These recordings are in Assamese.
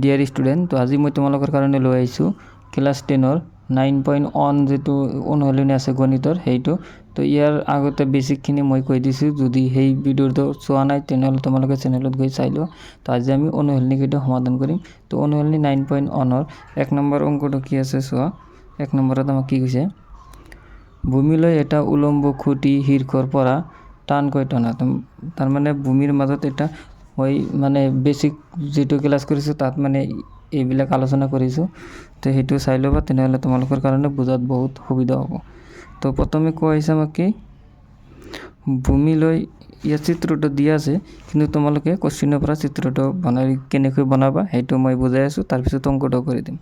ডিয়াৰ ষ্টুডেণ্ট, তো আজি মই তোমালোকৰ কাৰণে লৈ আহিছোঁ ক্লাছ 10ৰ 9.1 যেটো অনুশীলনী আছে গণিতৰ সেইটো। তো ইয়াৰ আগতে বেছিকখিনি মই কৈ দিছোঁ, যদি সেই ভিডিঅ'টো চোৱা নাই তেনেহ'লে তোমালোকে চেনেলত গৈ চাই লোৱা। তো আজি আমি অনুশীলনীকেইটা সমাধান কৰিম। তো অনুশীলনী 9.1ৰ 1 নম্বৰ অংকটো কি আছে চোৱা। 1 নম্বৰত আমাক কি কৈছে, ভূমিলৈ এটা উলম্ব খুঁটি শীৰ্ষৰ পৰা টানকৈ টনা। তাৰ মানে ভূমিৰ মাজত এটা মই মানে বেছিক যেটো ক্লাছ কৰিছোঁ তাত মানে এইবিলাক আলোচনা কৰিছোঁ। তো সেইটো চাই ল'বা, তেনেহ'লে তোমালোকৰ কাৰণে বুজাত বহুত সুবিধা হ'ব। তো প্ৰথমে কোৱা হৈছে আমাক কি, ভূমিলৈ ইয়াত চিত্ৰটো দিয়া আছে, কিন্তু তোমালোকে কোৱেশ্চনৰ পৰা চিত্ৰটো কেনেকৈ বনাবা সেইটো মই বুজাই আছোঁ, তাৰপিছত অংকটো কৰি দিম।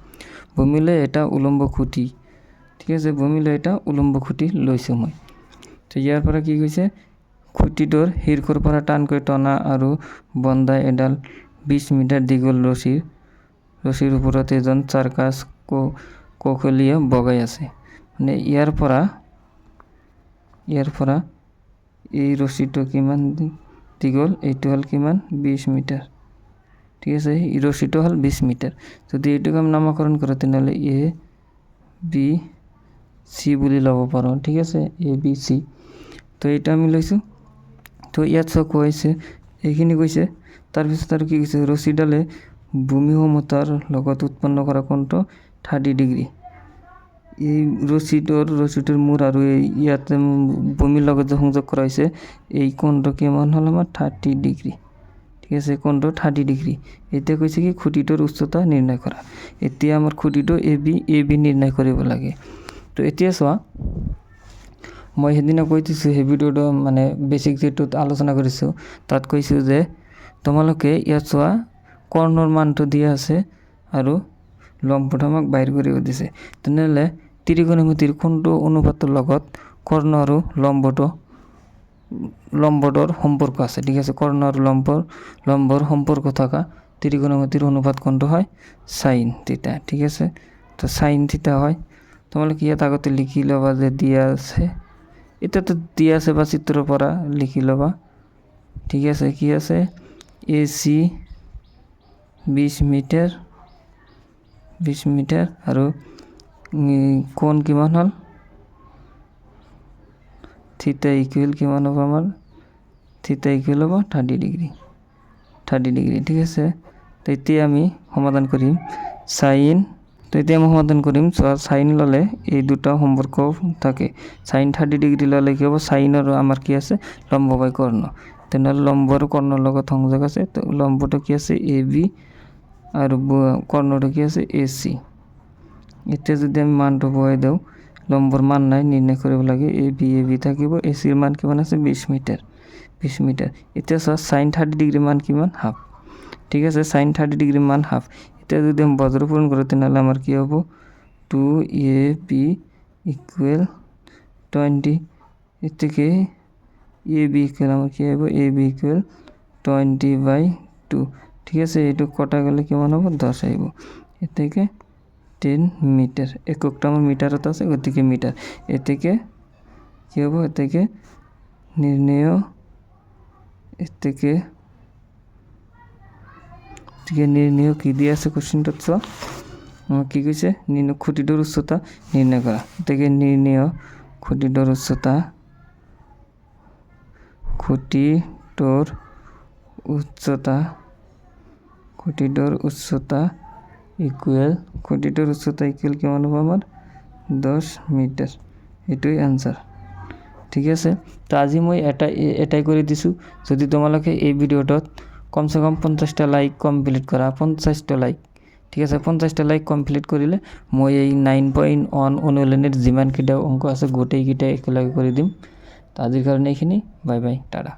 ভূমিলৈ এটা উলম্ব খুঁটি, ঠিক আছে, ভূমিলৈ এটা উলম্ব খুঁটি লৈছোঁ মই। তো ইয়াৰ পৰা কি কৈছে, খুঁটিটোৰ শীৰ্ষৰ পৰা টানকৈ টনা আৰু বন্ধা এডাল 20 মিটাৰ দীঘল ৰছীৰ ওপৰত এজন চাৰ্কাছ কৌশলীয়ে বগাই আছে। মানে ইয়াৰ পৰা এই ৰছীটো কিমান দীঘল, এইটো হ'ল কিমান 20 মিটাৰ, ঠিক আছে। এই ৰছীটো হ'ল 20 মিটাৰ। যদি এইটোক আমি নামকৰণ কৰোঁ তেনেহ'লে ABC বুলি ল'ব পাৰোঁ, ঠিক আছে, ABC। তো এইটো আমি লৈছোঁ। তো ইয়াত চোৱা কোৱা হৈছে এইখিনি কৈছে, তাৰপিছত আৰু কি কৈছে, ৰছীডালে ভূমি সমতাৰ লগত উৎপন্ন কৰা কোণটো 30 ডিগ্ৰী। এই ৰছীটোৰ মূৰ আৰু ইয়াতে ভূমিৰ লগত যে সংযোগ কৰা হৈছে এই কোণটো কিমান হ'ল আমাৰ 30 ডিগ্ৰী, ঠিক আছে, কোণটো 30 ডিগ্ৰী। এতিয়া কৈছে কি খুঁটিটোৰ উচ্চতা নিৰ্ণয় কৰা। এতিয়া আমাৰ খুঁটিটো AB নিৰ্ণয় কৰিব লাগে। তো এতিয়া চোৱা, মই সেইদিনা কৈ দিছোঁ সেই ভিডিঅ'টো মানে বেছিক যেটোত আলোচনা কৰিছোঁ তাত কৈছোঁ যে তোমালোকে ইয়াত চোৱা কৰ্ণৰ মানটো দিয়া আছে আৰু লম্বটো আমাক বাহিৰ কৰিব দিছে। তেনেহ'লে ত্ৰিকোণমিতিৰ কোনটো অনুপাতৰ লগত কৰ্ণ আৰু লম্বটোৰ সম্পৰ্ক আছে, ঠিক আছে। কৰ্ণ আৰু লম্বৰ সম্পৰ্ক থকা ত্ৰিকোণমিতিৰ অনুপাত কোনটো হয়, সাইন থিটা, ঠিক আছে। তো সাইন থিটা হয়। তোমালোকে ইয়াত আগতে লিখি ল'বা যে দিয়া আছে, এতিয়াতো দিয়া আছে বা চিত্ৰৰ পৰা লিখি ল'বা, ঠিক আছে। কি আছে, AC 20 মিটাৰ আৰু কোণ কিমান হ'ল, থিটা ইকুৱেল কিমান হ'ব আমাৰ, থিটা ইকুৱেল হ'ব 30 ডিগ্ৰী, ঠিক আছে। তো এতিয়া আমি সমাধান কৰিম সাইন। তো এতিয়া আমি সমাধান কৰিম, চোৱা সাইন ল'লে এই দুটা সম্পৰ্ক থাকে। সাইন 30 ডিগ্ৰী ল'লে কি হ'ব, সাইন আৰু আমাৰ কি আছে লম্ব বাই কৰ্ণ, তেনেহ'লে লম্ব আৰু কৰ্ণৰ লগত সংযোগ আছে। তো লম্বটো কি আছে AB আৰু কৰ্ণটো কি আছে AC। এতিয়া যদি আমি মানটো বহাই দিওঁ, লম্বৰ মান নাই, নিৰ্ণয় কৰিব লাগে। AB থাকিব, ACৰ মান কিমান আছে 20 মিটাৰ। এতিয়া চোৱা সাইন 30 ডিগ্ৰী মান কিমান, হাফ, ঠিক আছে, সাইন 30 ডিগ্ৰী মান হাফ। এতিয়া যদি আমি বজ্ৰ পূৰণ কৰোঁ তেনেহ'লে আমাৰ কি হ'ব 2AB ইকুৱেল 20। এতেকে AB ইকুৱেল আমাৰ কি হ'ব, AB ইকুৱেল 20/2, ঠিক আছে। এইটো কটা গ'লে কিমান হ'ব 10 আহিব। এতেকে 10 মিটাৰ, এককটা আমার মিটারত আছে, গতিকে মিটার। এতেকে কি হ'ব, এতেকে নির্ণেয় কি দিয়ে আছে কোশ্চেনটোত চোৱা, কি কৈছে, খুঁটিটোৰ উচ্চতা নিৰ্ণয় কৰা। এতেকে নিৰ্ণেয় খুঁটিটোৰ উচ্চতা ইকুৱেল কিমান হ'ব আমাৰ 10 মিটাৰ। এইটোই আনসাৰ, ঠিক আছে। তো আজি মই এটাই কৰি দিছোঁ। যদি তোমালোকে এই ভিডিঅ'টোত কমসে কম 50টা লাইক কমপ্লিট কৰা, 50টা লাইক, ঠিক আছে, 50টা লাইক কমপ্লিট কৰিলে মই এই 9.1 অনুশীলনীৰ যিমানকেইটা অংক আছে গোটেইকেইটা একেলগে কৰি দিম। তো আজিৰ কাৰণে এইখিনি, বাই বাই, টাটা।